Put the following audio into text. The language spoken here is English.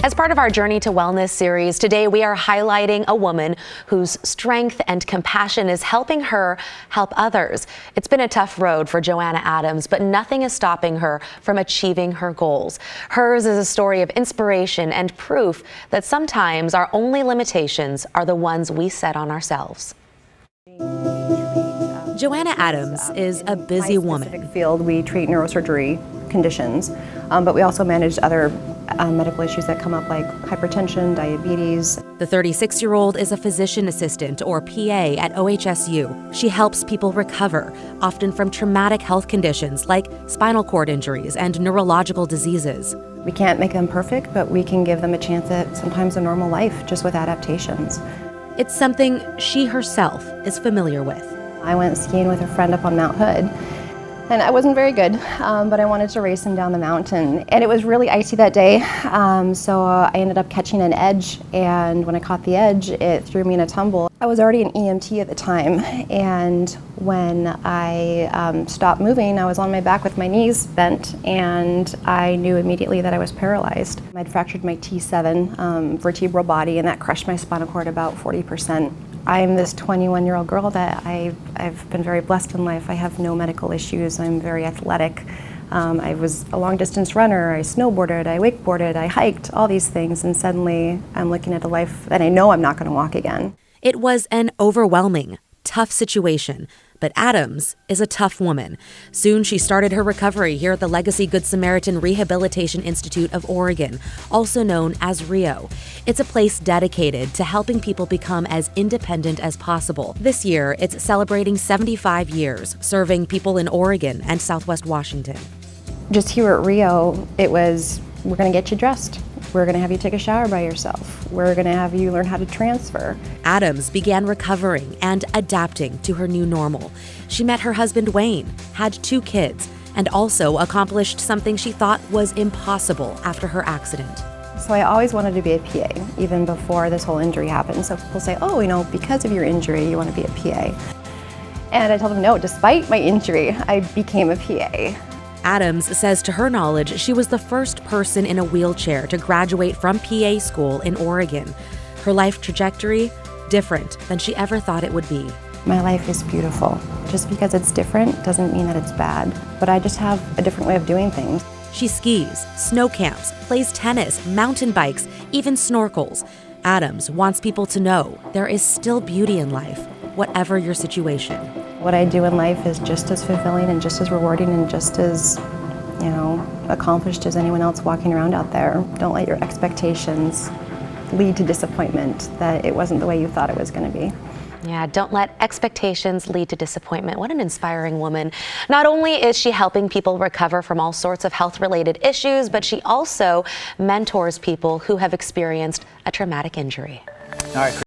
As part of our Journey to Wellness series, today we are highlighting a woman whose strength and compassion is helping her help others. It's been a tough road for Joanna Adams, but nothing is stopping her from achieving her goals. Hers is a story of inspiration and proof that sometimes our only limitations are the ones we set on ourselves. Joanna Adams is a busy woman. In my specific field, we treat neurosurgery conditions, but we also manage other medical issues that come up like hypertension, diabetes. The 36-year-old is a physician assistant, or PA, at OHSU. She helps people recover, often from traumatic health conditions like spinal cord injuries and neurological diseases. We can't make them perfect, but we can give them a chance at sometimes a normal life just with adaptations. It's something she herself is familiar with. I went skiing with a friend up on Mount Hood, and I wasn't very good, but I wanted to race him down the mountain. And it was really icy that day, so I ended up catching an edge, and when I caught the edge, it threw me in a tumble. I was already an EMT at the time, and when I stopped moving, I was on my back with my knees bent, and I knew immediately that I was paralyzed. I'd fractured my T7 vertebral body, and that crushed my spinal cord about 40%. I'm this 21-year-old girl that I've been very blessed in life. I have no medical issues. I'm very athletic. I was a long-distance runner. I snowboarded, I wakeboarded, I hiked, all these things, and suddenly I'm looking at a life that I know I'm not going to walk again. It was an overwhelming, tough situation, but Adams is a tough woman. Soon she started her recovery here at the Legacy Good Samaritan Rehabilitation Institute of Oregon, also known as RIO. It's a place dedicated to helping people become as independent as possible. This year, it's celebrating 75 years, serving people in Oregon and Southwest Washington. Just here at RIO, it was, we're going to get you dressed. We're going to have you take a shower by yourself. We're going to have you learn how to transfer. Adams began recovering and adapting to her new normal. She met her husband, Wayne, had 2 kids, and also accomplished something she thought was impossible after her accident. So I always wanted to be a PA, even before this whole injury happened. So people say, oh, because of your injury, you want to be a PA. And I told them, no, despite my injury, I became a PA. Adams says to her knowledge, she was the first person in a wheelchair to graduate from PA school in Oregon. Her life trajectory, different than she ever thought it would be. My life is beautiful. Just because it's different doesn't mean that it's bad, but I just have a different way of doing things. She skis, snow camps, plays tennis, mountain bikes, even snorkels. Adams wants people to know there is still beauty in life, whatever your situation. What I do in life is just as fulfilling and just as rewarding and just as, accomplished as anyone else walking around out there. Don't let your expectations lead to disappointment that it wasn't the way you thought it was going to be. Yeah, don't let expectations lead to disappointment. What an inspiring woman. Not only is she helping people recover from all sorts of health-related issues, but she also mentors people who have experienced a traumatic injury. All right.